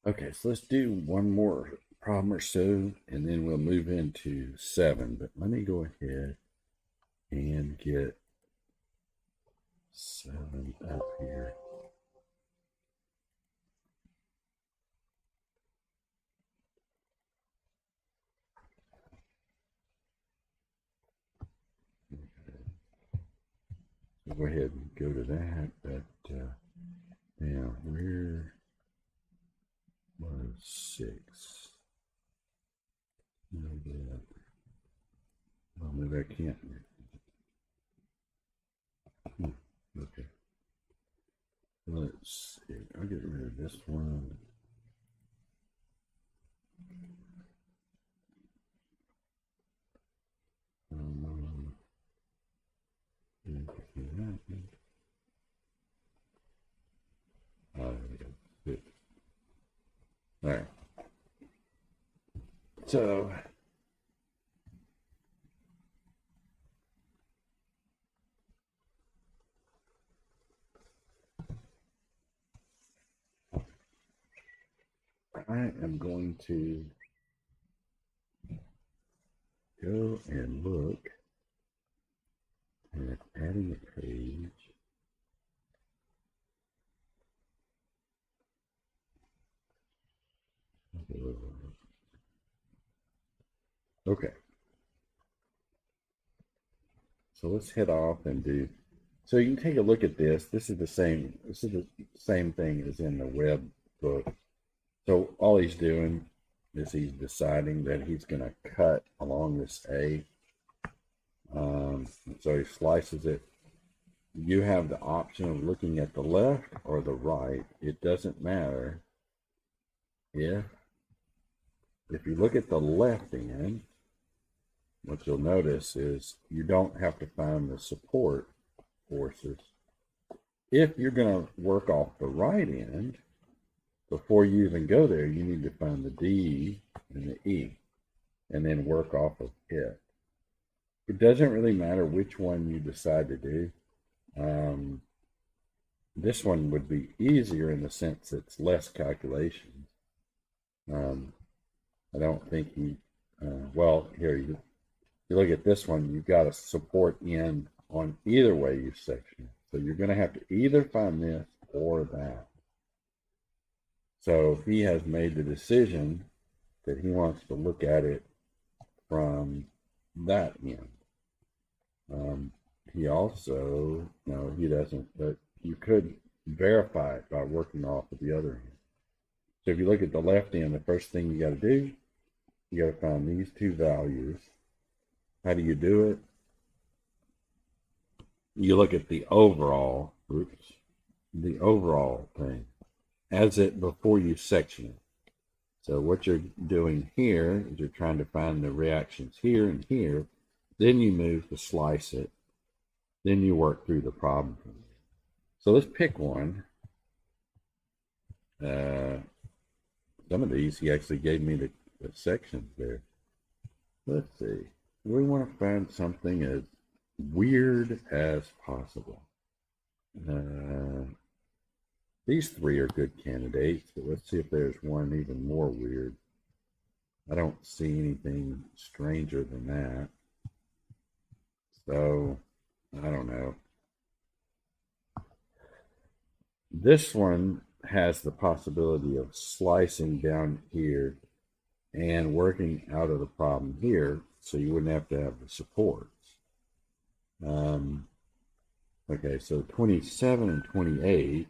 Okay, so let's do one more problem or so, and then we'll move into 7. But let me go ahead and get 7 up here. So go ahead and go to that. But now, where was 6? Maybe, well, maybe I can't. Okay. Let's see. I'll get rid of this one. Um, all right. So I am going to go and look at adding a page. Okay, so let's head off and do. So you can take a look at this. This is the same. This is the same thing as in the web book. So all he's doing is he's deciding that he's going to cut along this A. So he slices it. You have the option of looking at the left or the right. It doesn't matter if you look at the left end, what you'll notice is you don't have to find the support forces. If you're going to work off the right end, before you even go there, you need to find the D and the E and then work off of it. It doesn't really matter which one you decide to do. This one would be easier in the sense it's less calculations. I don't think well, here you look at this one, you've got a support end on either way you section it. So you're going to have to either find this or that. So he has made the decision that he wants to look at it from that end. He also, no, he doesn't, but you could verify it by working off of the other end. So if you look at the left end, the first thing you got to do, you got to find these two values. How do you do it? You look at the overall, the overall thing as it before you section it. So what you're doing here is you're trying to find the reactions here and here. Then you move to slice it. Then you work through the problem. So let's pick one. Some of these, he actually gave me the sections there. Let's see. We want to find something as weird as possible. These 3 are good candidates, but let's see if there's one even more weird. I don't see anything stranger than that. So, I don't know. This one has the possibility of slicing down here and working out of the problem here, so you wouldn't have to have the supports. Okay, so 27 and 28,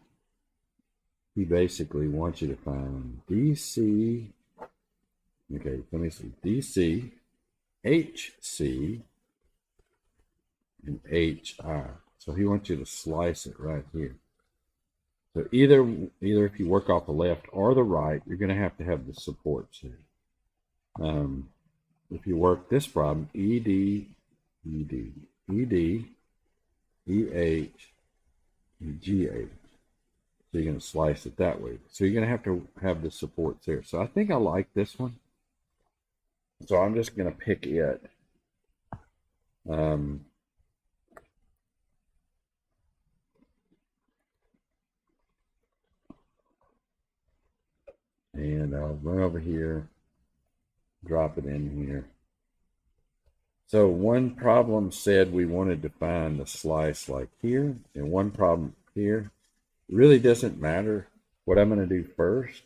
he basically wants you to find DC, okay, let me see, DC, HC, and HI. So he wants you to slice it right here. So either if you work off the left or the right, you're going to have the supports here. If you work this problem, ED, ED, ED, EH, and GH. So you're going to slice it that way. So you're going to have the supports there. So I think I like this one. So I'm just going to pick it. and I'll run over here, drop it in here. So one problem said we wanted to find a slice like here, and one problem here. It really doesn't matter. What I'm going to do first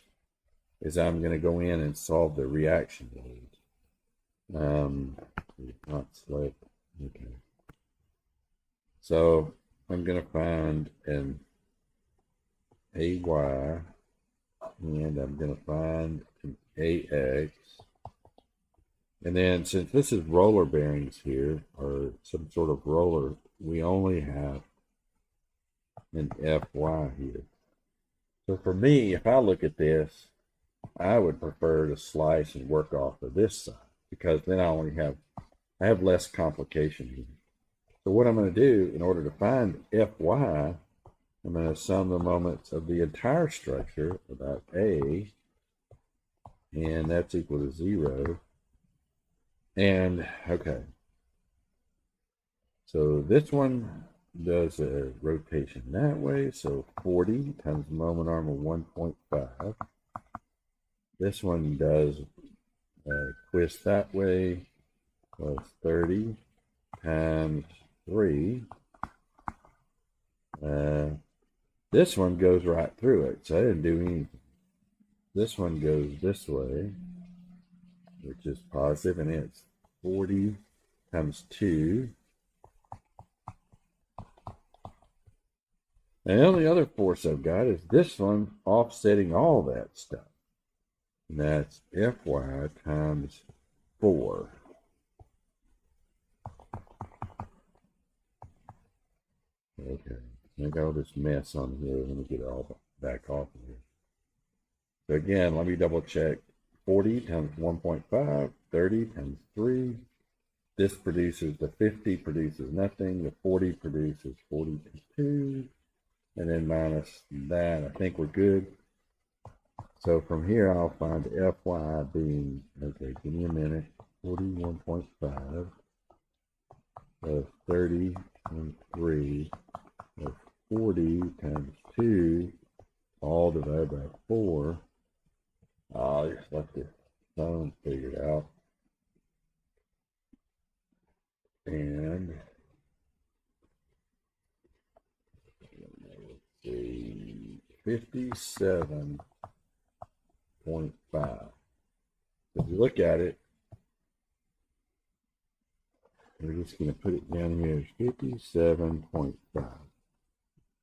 is I'm going to go in and solve the reaction load. Not slip. Okay. So I'm going to find an AY, and I'm going to find an AX. And then since this is roller bearings here, or some sort of roller, we only have an FY here. So for me, if I look at this, I would prefer to slice and work off of this side, because then I have less complication here. So what I'm going to do in order to find FY, I'm going to sum the moments of the entire structure about A, and that's equal to 0. And okay, so this one does a rotation that way, so 40 times moment arm of 1.5. This one does a twist that way, plus 30 times 3. This one goes right through it, so I didn't do anything. This one goes this way, which is positive, and it's 40 times 2. And the only other force I've got is this one offsetting all that stuff. And that's Fy times 4. Okay, I got all this mess on here. Let me get it all back off of here. So again, let me double check. 40 times 1.5, 30 times 3. This produces, the 50 produces nothing. The 40 produces 42. And then minus that, I think we're good. So from here, I'll find Fy being, okay, give me a minute, 41.5 of 30 times 3 of 40 times 2, all divided by 4. I'll just let the phone figure it out. And let's see, 57.5. If you look at it, we're just going to put it down here as 57.5.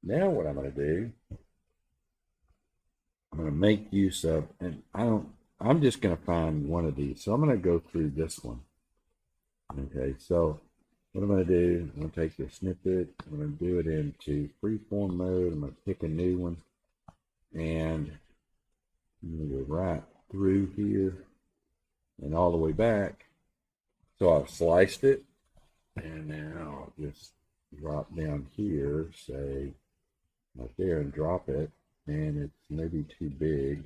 Now what I'm going to do, I'm going to make use of, and I'm just going to find one of these. So I'm going to go through this one. Okay, so what I'm going to do, I'm going to take this snippet, I'm going to do it into freeform mode. I'm going to pick a new one, and I'm going to go right through here and all the way back. So I've sliced it, and now I'll just drop down here, say right there, and drop it. And it's maybe too big.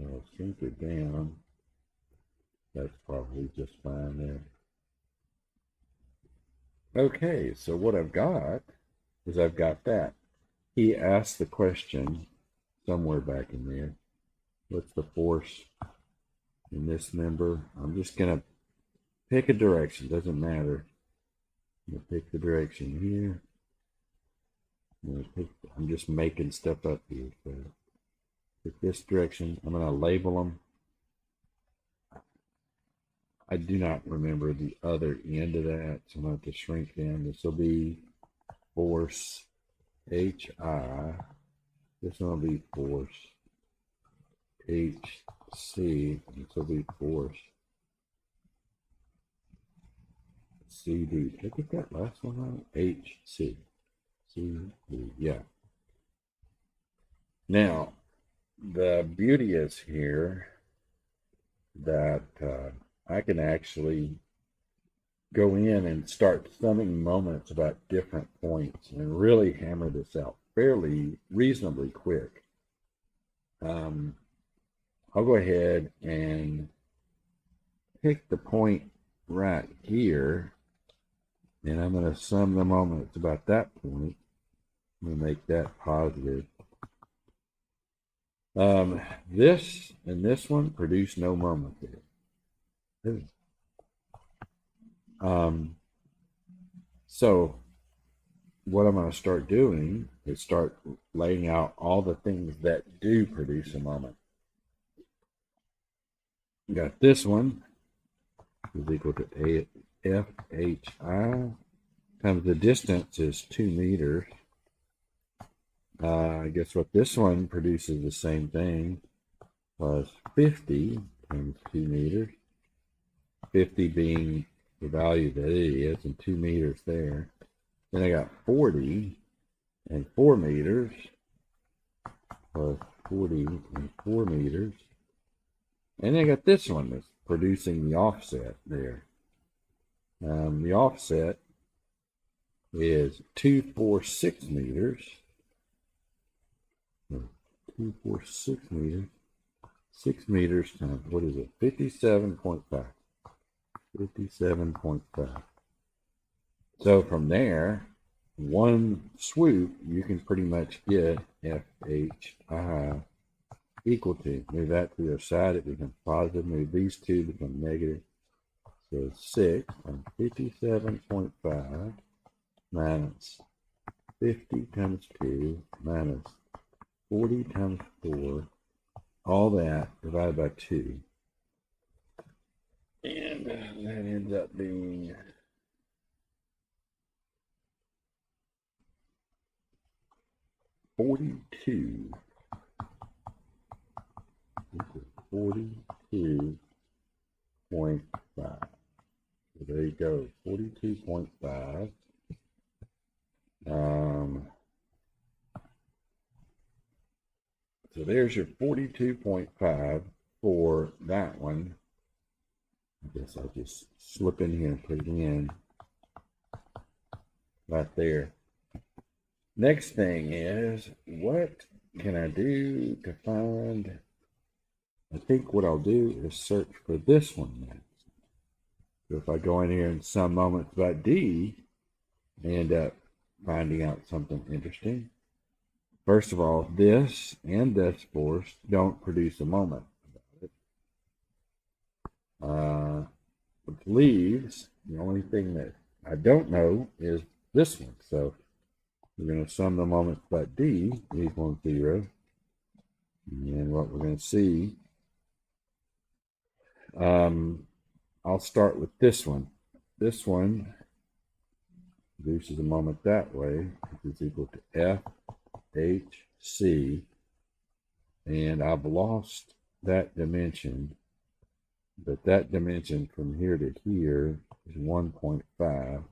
I'll shrink it down. That's probably just fine there. Okay, so what I've got is I've got that. He asked the question somewhere back in there, what's the force in this member? I'm just going to pick a direction, doesn't matter. I'm going to pick the direction here. I'm just making stuff up here. So pick this direction. I'm going to label them. I do not remember the other end of that, so I'm going to have to shrink down. This will be force HI. This one will be force HC. This will be force CD. Did I get that last one right? HC. CD. Yeah. Now, the beauty is here that I can actually go in and start summing moments about different points and really hammer this out fairly reasonably quick. I'll go ahead and pick the point right here, and I'm going to sum the moments about that point. We'll make that positive. This and this one produce no moment there. So what I'm going to start doing is start laying out all the things that do produce a moment. We got this one is equal to FHI times the distance is 2 meters. Guess what? This one produces the same thing, plus 50 times 2 meters. 50 being the value that it is, and 2 meters there. Then I got 40 and 4 meters, plus 40 and 4 meters. And then I got this one that's producing the offset there. The offset is 246 meters. 246 meters. 6 meters times, what is it? 57.5. 57.5. So from there, one swoop, you can pretty much get FHI equal to. Move that to the other side, it becomes positive. Move these two, become negative. So 6 times 57.5 minus 50 times 2 minus 40 times 4. All that divided by 2. And that ends up being 42. This is 42.5. So there you go, 42.5. So there's your 42.5 for that one. I guess I'll just slip in here and put it in right there. Next thing is, what can I do to find? I think what I'll do is search for this one next. So if I go in here and sum moments by D, I end up finding out something interesting. First of all, this and this force don't produce a moment. Which leaves, the only thing that I don't know is this one. So we're going to sum the moments by D equals 0. And what we're going to see, I'll start with this one. This one produces a moment that way, which is equal to FHC. And I've lost that dimension. But that dimension from here to here is 1.5.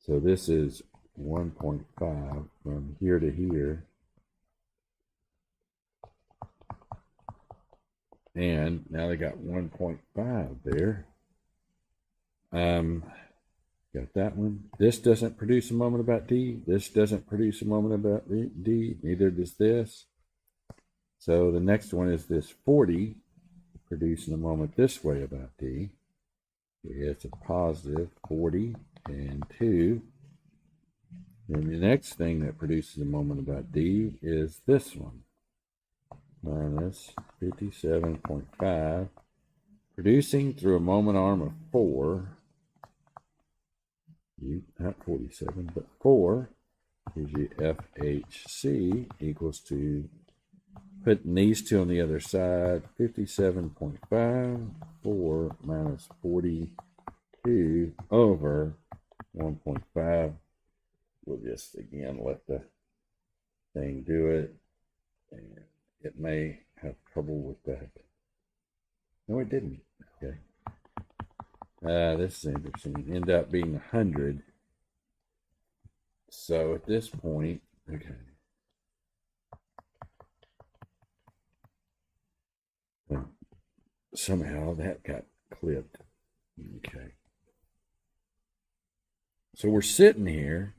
So this is 1.5 from here to here. And now they got 1.5 there. Got that one. This doesn't produce a moment about D. This doesn't produce a moment about D. Neither does this. So the next one is this 40. Producing a moment this way about D. It's a positive 40 and 2. And the next thing that produces a moment about D is this one. Minus 57.5. Producing through a moment arm of 4. Not 47, but 4 gives you FHC equals to, putting these two on the other side, 57.5, 4 minus 42 over 1.5. We'll just, again, let the thing do it. And it may have trouble with that. No, it didn't. Okay. This is interesting. End up being 100. So at this point, okay. Somehow that got clipped. Okay. So we're sitting here.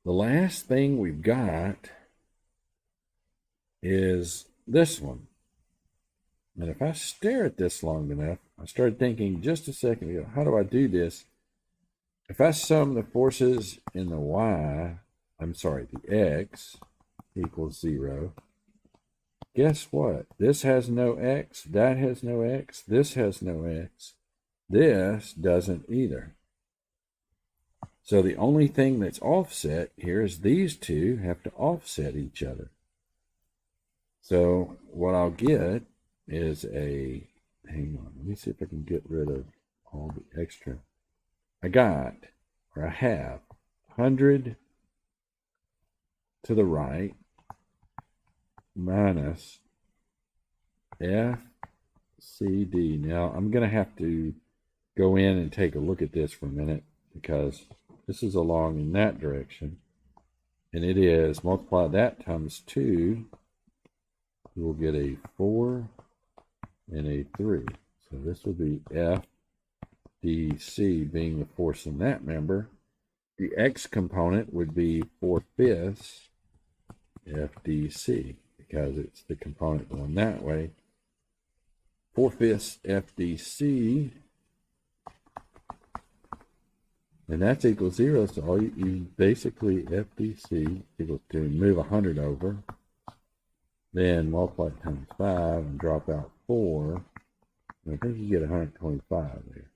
The last thing we've got is this one. And if I stare at this long enough, I started thinking just a second ago, how do I do this? if I sum the forces in the y, the x equals 0, guess what? This has no x, that has no x, this has no x, this doesn't either. So the only thing that's offset here is these two have to offset each other. So what I'll get is hang on, let me see if I can get rid of all the extra. I have 100 to the right minus FCD. Now I'm going to have to go in and take a look at this for a minute because this is along in that direction. And it is, multiply that times 2, you will get a 4 and a 3. So this will be FDC being the force in that member. The x component would be 4/5 FDC because it's the component going that way. 4/5 FDC, and that's equals 0. So all you basically FDC equals to move 100 over, then multiply times 5 and drop out 4. And I think you get 125 there.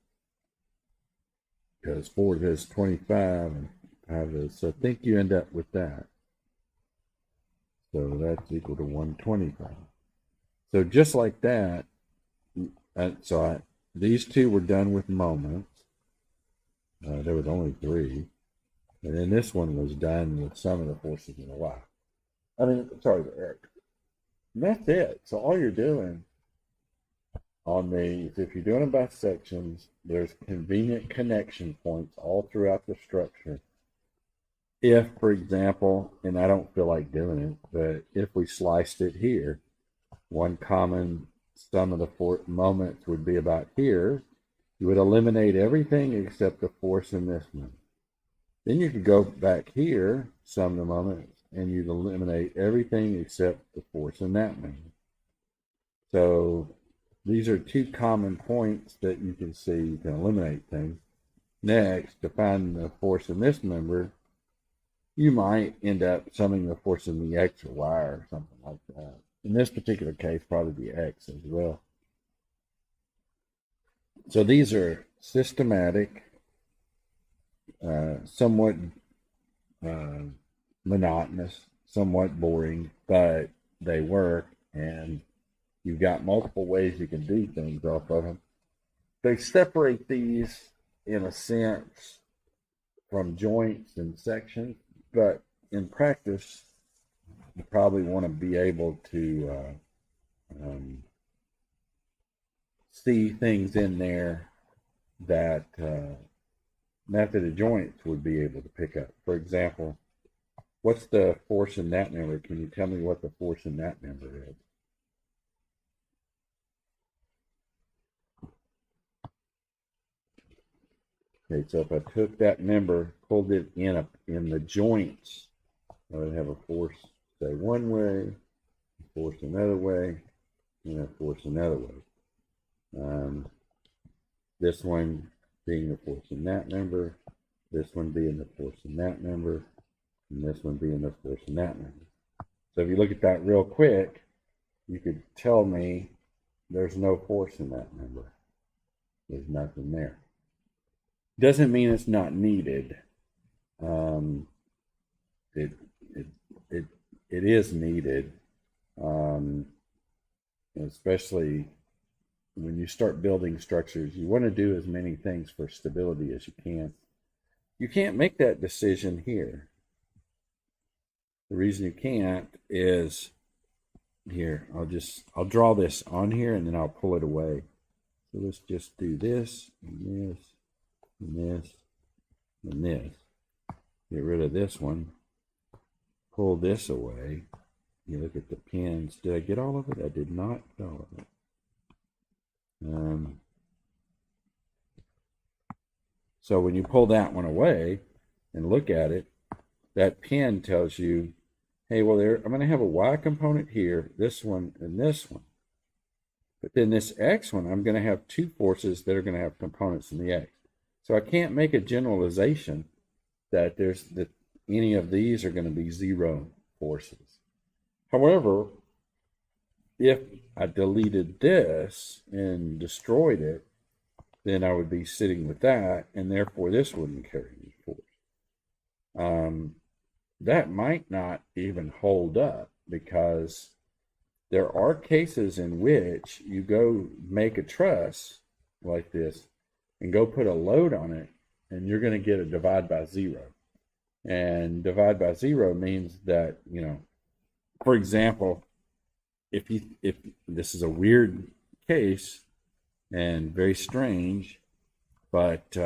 Because 4 does 25 and 5 does. So I think you end up with that. So that's equal to 125. So just like that, these two were done with moments. There was only 3. And then this one was done with sum of the forces in the y. The x. And that's it. So all you're doing on these, if you're doing them by sections, there's convenient connection points all throughout the structure. If, for example, and I don't feel like doing it, but if we sliced it here, one common sum of the moments would be about here. You would eliminate everything except the force in this one. Then you could go back here, sum the moments, and you'd eliminate everything except the force in that one. So these are two common points that you can see. You can eliminate things. Next, to find the force in this member, you might end up summing the force in the x or y or something like that. In this particular case, probably the x as well. So these are systematic, somewhat monotonous, somewhat boring, but they work, and you've got multiple ways you can do things off of them. They separate these, in a sense, from joints and sections, but in practice, you probably want to be able to see things in there that method of joints would be able to pick up. For example, what's the force in that member? Can you tell me what the force in that member is? Okay, so if I took that member, pulled it in the joints, I would have a force, say, one way, a force another way, and a force another way. This one being the force in that member, this one being the force in that member, and this one being the force in that member. So if you look at that real quick, you could tell me there's no force in that member. There's nothing there. Doesn't mean it's not needed. It is needed, especially when you start building structures. You want to do as many things for stability as you can. You can't make that decision here. The reason you can't is here. I'll draw this on here and then I'll pull it away. So let's just do this and this and this and this. Get rid of this one. Pull this away. You look at the pins. Did I get all of it? I did not get all of it. So when you pull that one away and look at it, that pin tells you, hey, well, I'm going to have a y component here, this one, and this one. But then this x one, I'm going to have two forces that are going to have components in the x. So I can't make a generalization that any of these are going to be zero forces. However, if I deleted this and destroyed it, then I would be sitting with that, and therefore this wouldn't carry any force. That might not even hold up, because there are cases in which you go make a truss like this and go put a load on it, and you're going to get a divide by zero. And divide by zero means that, for example, if this is a weird case and very strange, but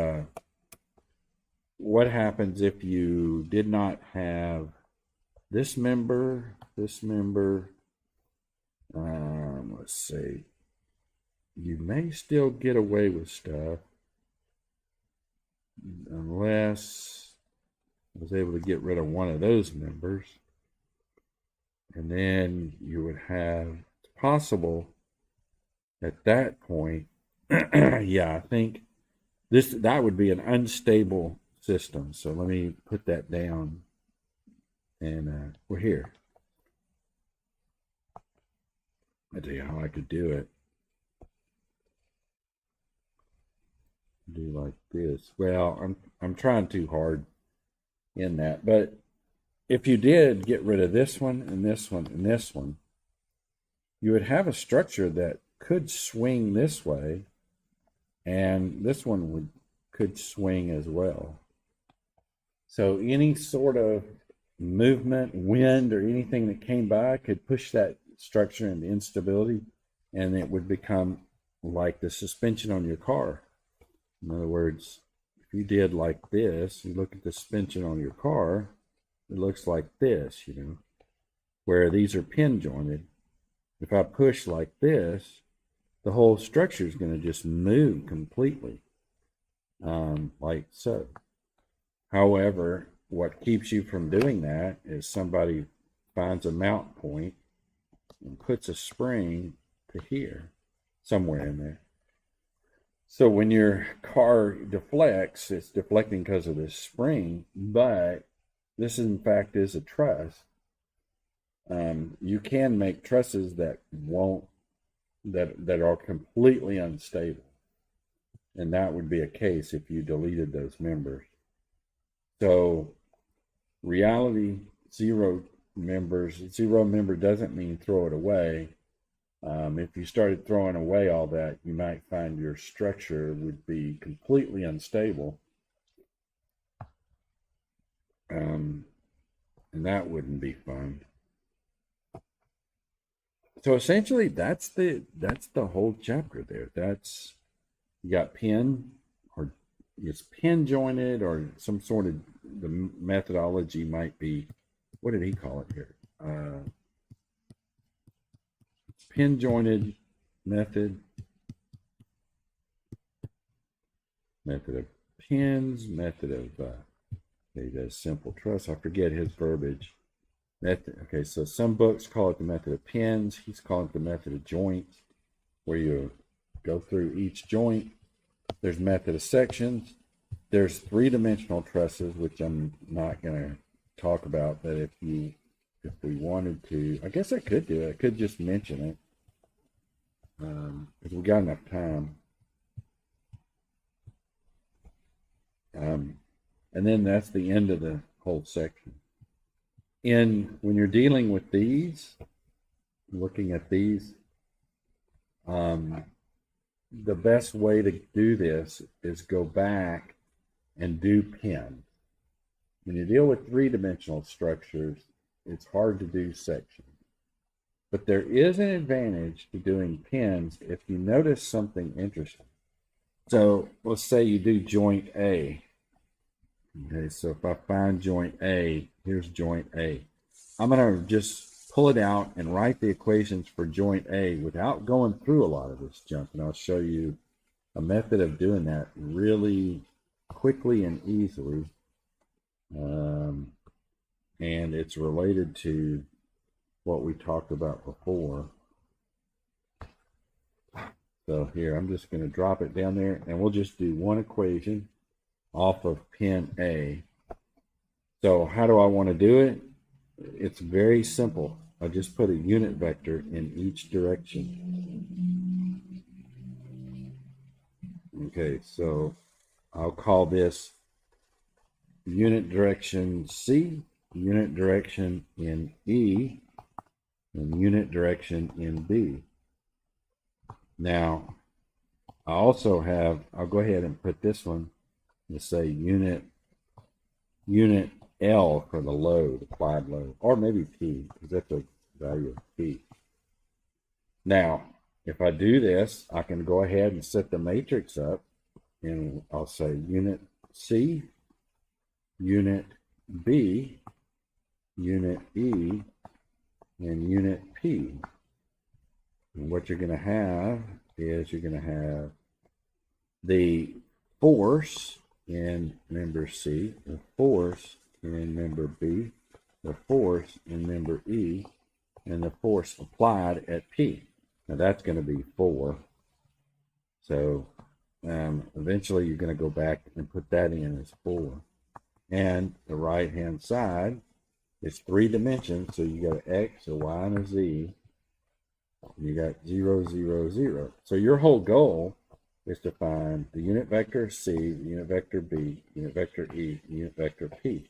what happens if you did not have this member, let's see, you may still get away with stuff unless I was able to get rid of one of those members, and then you would have, it's possible at that point, yeah, I think that would be an unstable system. So let me put that down, and we're here. I'll tell you how I could do it. Do like this. Well, I'm trying too hard in that, but if you did get rid of this one and this one and this one, you would have a structure that could swing this way, and this one could swing as well. So any sort of movement, wind, or anything that came by could push that structure into instability, and it would become like the suspension on your car. In other words, if you did like this, you look at the suspension on your car, it looks like this, where these are pin jointed. If I push like this, the whole structure is going to just move completely, like so. However, what keeps you from doing that is somebody finds a mount point and puts a spring to here, somewhere in there. So when your car deflects, it's deflecting because of this spring, but this in fact is a truss. You can make trusses that are completely unstable, and that would be a case if you deleted those members. So reality, zero member doesn't mean throw it away. If you started throwing away all that, you might find your structure would be completely unstable, and that wouldn't be fun. So essentially, that's the whole chapter there. You got pin, or it's pin jointed, or some sort of, the methodology might be, what did he call it here? Pin jointed method of pins, method of he does simple truss. I forget his verbiage. Method. Okay, so some books call it the method of pins. He's calling it the method of joints, where you go through each joint. There's method of sections. There's three-dimensional trusses, which I'm not going to talk about, but if we wanted to, I guess I could do it. I could just mention it, because we got enough time. And then that's the end of the whole section. When you're dealing with these, looking at these, the best way to do this is go back and do pins. When you deal with three-dimensional structures, it's hard to do sections. But there is an advantage to doing pins if you notice something interesting. So let's say you do joint A. Okay, so if I find joint A, here's joint A. I'm going to just pull it out and write the equations for joint A without going through a lot of this junk. And I'll show you a method of doing that really quickly and easily. And it's related to what we talked about before. So here, I'm just going to drop it down there, and we'll just do one equation. off of pin A. So how do I want to do it? It's very simple. I just put a unit vector in each direction. Okay, so I'll call this unit direction C, unit direction in E, and unit direction in B. Now, I also have, I'll go ahead and put this one, let's say unit L for the load, applied load, or maybe P, because that's a value of P. Now, if I do this, I can go ahead and set the matrix up, and I'll say unit C, unit B, unit E, and unit P. And what you're going to have is you're going to have the force in member C, the force in member B, the force in member E, and the force applied at P. Now that's going to be 4. So eventually you're going to go back and put that in as 4. And the right hand side is 3 dimensions, so you got an X, a Y, and a Z. You got 0, 0, 0. So your whole goal is to find the unit vector C, the unit vector B, unit vector E, unit vector P.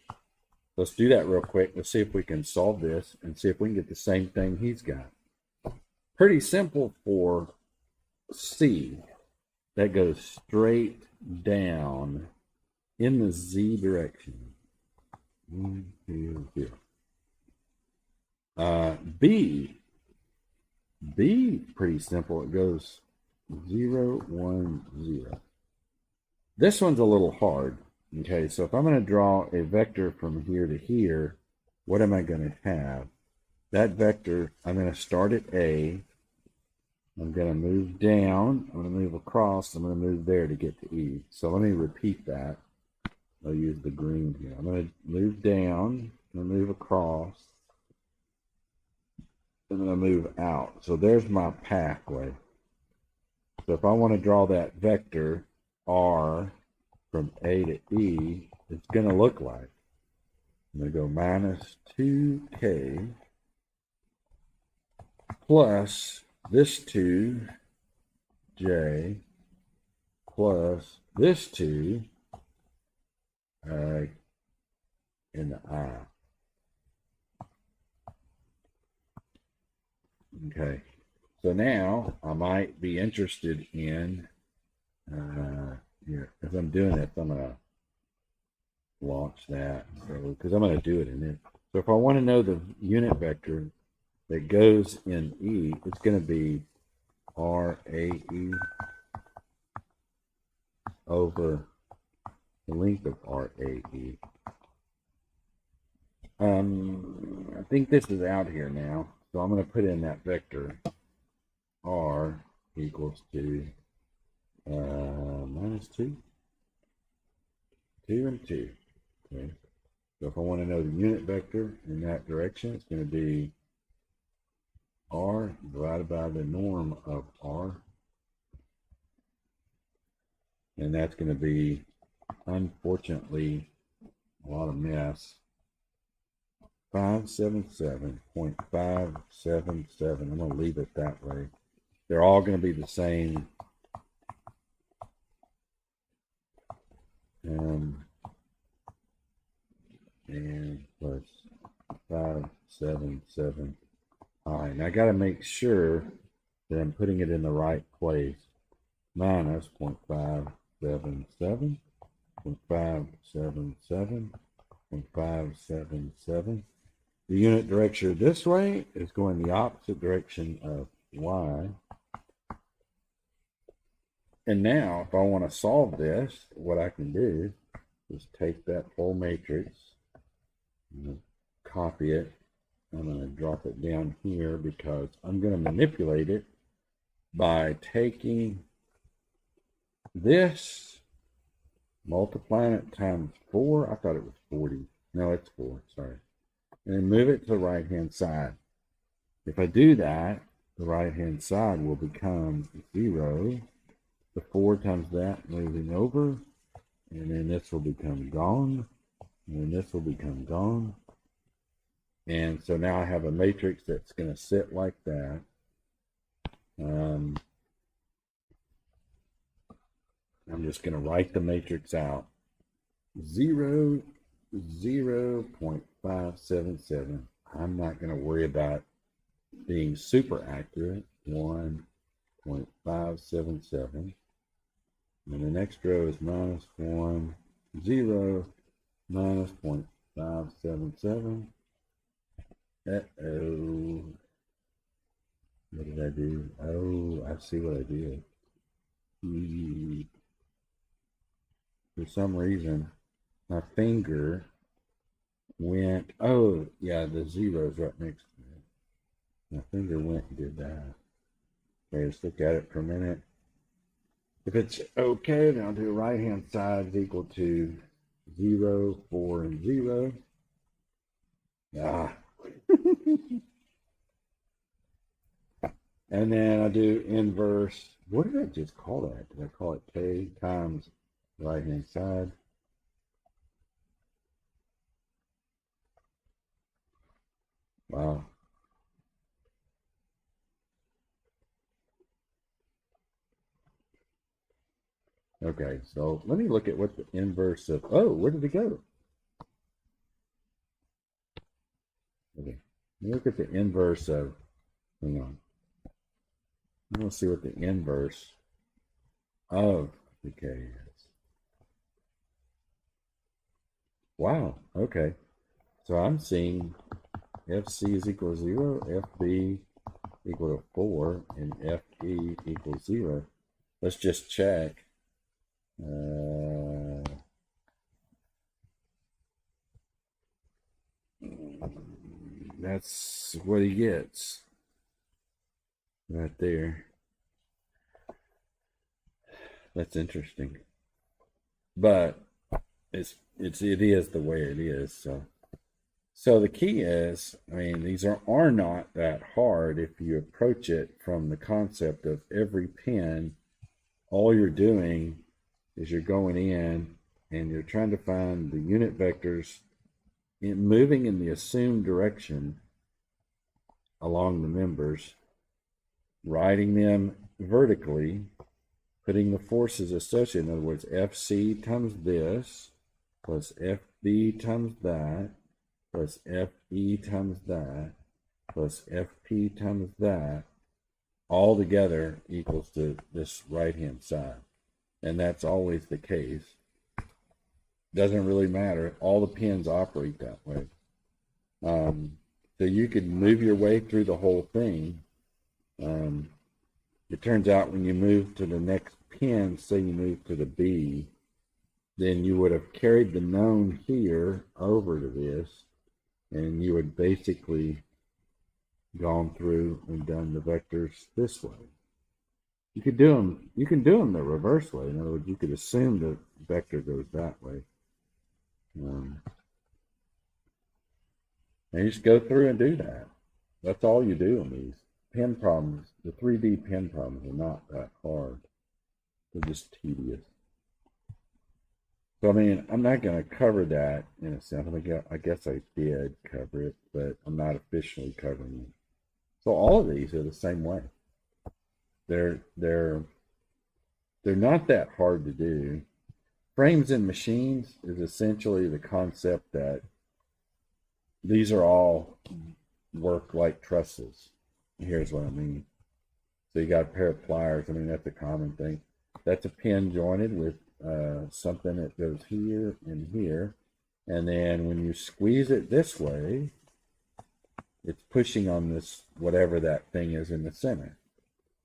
Let's do that real quick. Let's see if we can solve this and see if we can get the same thing he's got. Pretty simple for C. That goes straight down in the Z direction. 1, 2, 0. B, pretty simple. It goes 0, 1, 0. This one's a little hard. Okay, so if I'm going to draw a vector from here to here, what am I going to have? That vector, I'm going to start at A. I'm going to move down. I'm going to move across. I'm going to move there to get to E. So let me repeat that. I'll use the green here. I'm going to move down. I'm going to move across. I'm going to move out. So there's my pathway. So if I want to draw that vector R from A to E, it's going to look like, I'm going to go minus 2K plus this 2J plus this 2 in the I. Okay, so now I might be interested in, here, as I'm doing this, I'm going to launch that, so because I'm going to do it in it. So if I want to know the unit vector that goes in E, it's going to be RAE over the length of RAE. I think this is out here now, so I'm going to put in that vector R equals to minus 2, 2 and 2. Okay, so if I want to know the unit vector in that direction, it's going to be R divided by the norm of R, and that's going to be, unfortunately, a lot of mess. 577.577. I'm going to leave it that way. They're all going to be the same. And plus 577. All right, now I got to make sure that I'm putting it in the right place. Minus 0.577, 0.577, 0.577. The unit direction this way is going the opposite direction of Y. And now, if I want to solve this, what I can do is take that whole matrix, copy it. I'm going to drop it down here because I'm going to manipulate it by taking this, multiplying it times 4. I thought it was 40. No, it's 4. Sorry. And then move it to the right-hand side. If I do that, the right-hand side will become 0. The 4 times that moving over, and then this will become gone, and then this will become gone. And so now I have a matrix that's going to sit like that. I'm just going to write the matrix out. 0.577. I'm not going to worry about being super accurate. 1.577. And the next row is minus 1, 0, minus 0.577. Uh-oh. What did I do? Oh, I see what I did. For some reason, my finger went, oh, yeah, the zero's right next to it. My finger went and did that. Okay, let's look at it for a minute. If it's okay, then I'll do right-hand side is equal to 0, 4, and 0. Ah. And then I do inverse. What did I just call that? Did I call it K times right-hand side? Wow. Okay, so let me look at what the inverse of, oh, where did it go? Okay, let me look at the inverse of, hang on. I'm going to see what the inverse of the K is. Wow, okay. So I'm seeing FC is equal to 0, FB equal to 4, and FE equals 0. Let's just check. That's what he gets right there. That's interesting, but it is the way it is. So the key is, I mean, these are not that hard if you approach it from the concept of every pin. All you're doing is you're going in and you're trying to find the unit vectors moving in the assumed direction along the members, writing them vertically, putting the forces associated. In other words, FC times this, plus FB times that, plus FE times that, plus FP times that, all together equals to this right-hand side. And that's always the case. Doesn't really matter. All the pins operate that way. So you could move your way through the whole thing. It turns out when you move to the next pin, say you move to the B, then you would have carried the known here over to this, and you would basically gone through and done the vectors this way. You can do them the reverse way. In other words, you could assume the vector goes that way. And you just go through and do that. That's all you do on these pen problems. The 3D pen problems are not that hard. They're just tedious. So, I mean, I'm not going to cover that in a sense. I guess I did cover it, but I'm not officially covering it. So all of these are the same way. They're not that hard to do. Frames and machines is essentially the concept that these are all work like trusses. Here's what I mean. So you got a pair of pliers. I mean, that's a common thing. That's a pin jointed with something that goes here and here. And then when you squeeze it this way, it's pushing on this, whatever that thing is in the center.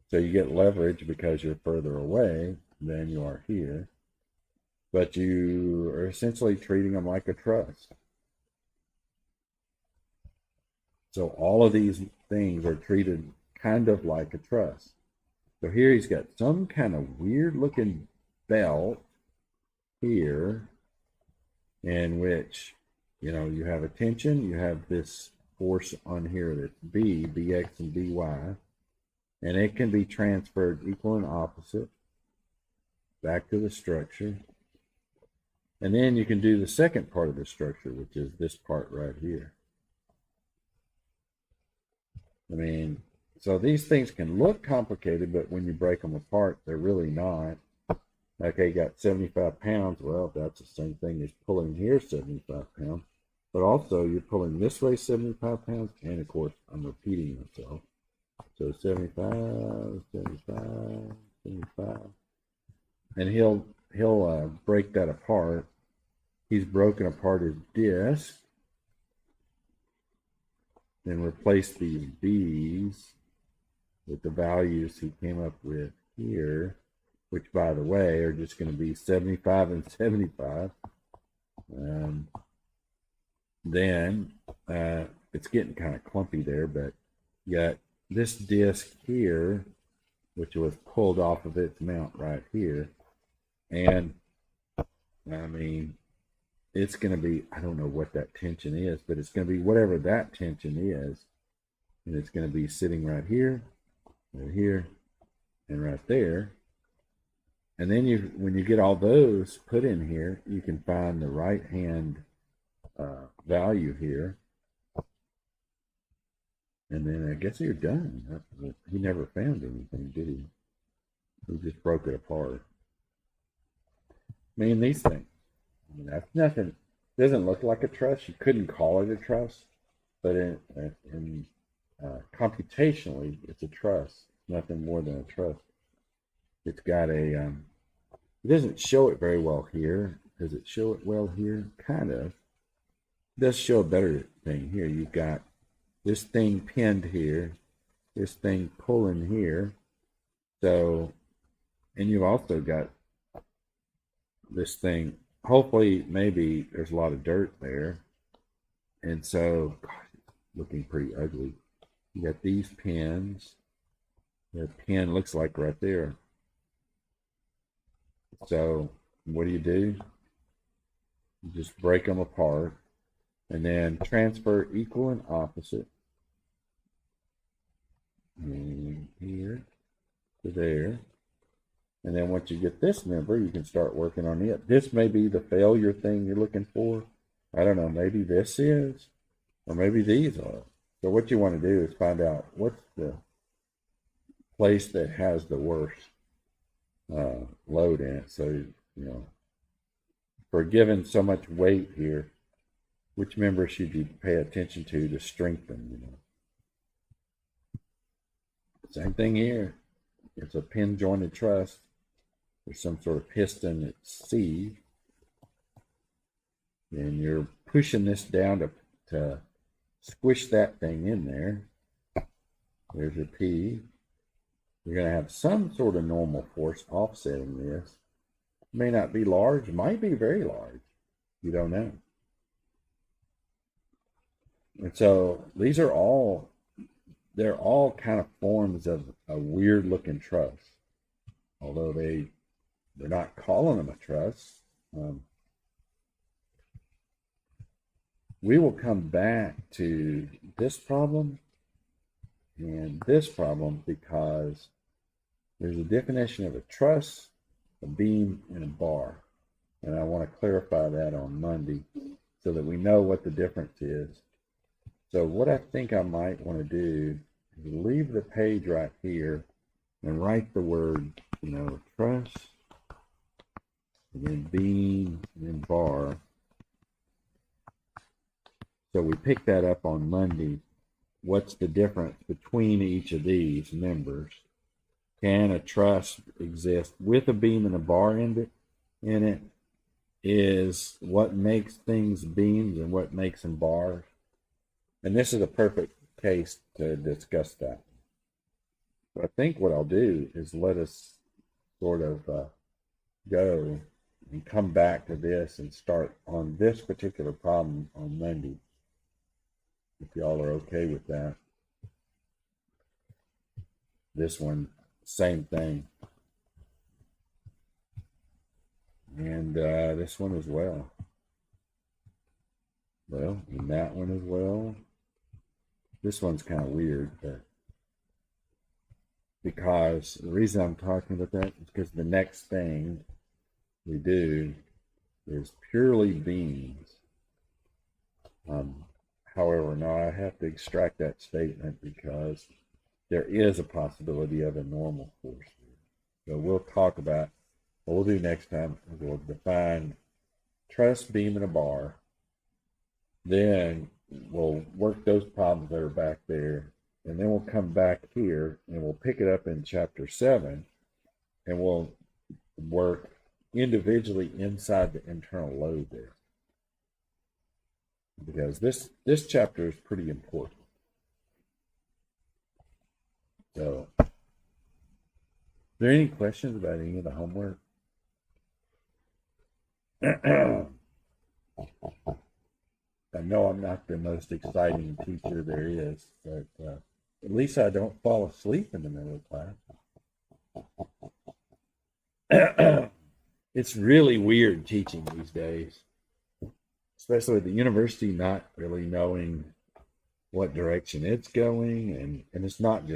So you get leverage because you're further away than you are here. But you are essentially treating them like a truss. So all of these things are treated kind of like a truss. So here he's got some kind of weird looking belt here in which, you know, you have a tension, you have this force on here that's B, Bx and By, and it can be transferred equal and opposite back to the structure. And then you can do the second part of the structure, which is this part right here. I mean, so these things can look complicated, but when you break them apart, they're really not. Okay, got 75 pounds. Well, that's the same thing as pulling here 75 pounds. But also, you're pulling this way 75 pounds. And, of course, I'm repeating myself. So 75, 75, 75. And he'll break that apart. He's broken apart his disc. Then replace these B's with the values he came up with here, which, by the way, are just going to be 75 and 75. Then it's getting kind of clumpy there, but you got this disc here, which was pulled off of its mount right here. And, I mean, it's going to be, I don't know what that tension is, but it's going to be whatever that tension is. And it's going to be sitting right here, and right there. And then when you get all those put in here, you can find the right hand value here. And then I guess you're done. He never found anything, did he? He just broke it apart. I mean, these things, I mean, that's nothing. It doesn't look like a truss. You couldn't call it a truss, but computationally, it's a truss. Nothing more than a truss. It's got a. It doesn't show it very well here. Does it show it well here? Kind of. It does show a better thing here. You've got this thing pinned here, this thing pulling here. So, and you've also got this thing. Hopefully, maybe there's a lot of dirt there. And so, God, it's looking pretty ugly. You got these pins. The pin looks like right there. So, what do? You just break them apart and then transfer equal and opposite. And here to there. And then once you get this member, you can start working on it. This may be the failure thing you're looking for. I don't know, maybe this is, or maybe these are. So what you want to do is find out what's the place that has the worst load in it. So, you know, for given so much weight here, which member should you pay attention to strengthen, you know? Same thing here. It's a pin jointed truss. There's some sort of piston at C. And you're pushing this down to squish that thing in there. There's your P. You're going to have some sort of normal force offsetting this. It may not be large, might be very large. You don't know. And so these are all, they're all kind of forms of a weird looking truss. Although they're not calling them a truss. We will come back to this problem and this problem because there's a definition of a truss, a beam, and a bar. And I want to clarify that on Monday so that we know what the difference is. So what I think I might want to do is leave the page right here and write the word, you know, truss, and then beam, and then bar. So we pick that up on Monday. What's the difference between each of these members? Can a truss exist with a beam and a bar in it? Is what makes things beams and what makes them bars? And this is a perfect case to discuss that. So I think what I'll do is let us sort of go and come back to this and start on this particular problem on Monday. If y'all are okay with that. This one, same thing. And this one as well. Well, and that one as well. This one's kind of weird, but because the reason I'm talking about that is because the next thing we do is purely beams. However, now I have to extract that statement because there is a possibility of a normal force. So we'll talk about what we'll do next time. We'll define truss, beam, and a bar. Then we'll work those problems that are back there. And then we'll come back here and we'll pick it up in chapter 7. And we'll work individually inside the internal load there. Because this chapter is pretty important. So, are there any questions about any of the homework? I know I'm not the most exciting teacher there is, but at least I don't fall asleep in the middle of class. It's really weird teaching these days, especially with the university not really knowing what direction it's going, and it's not just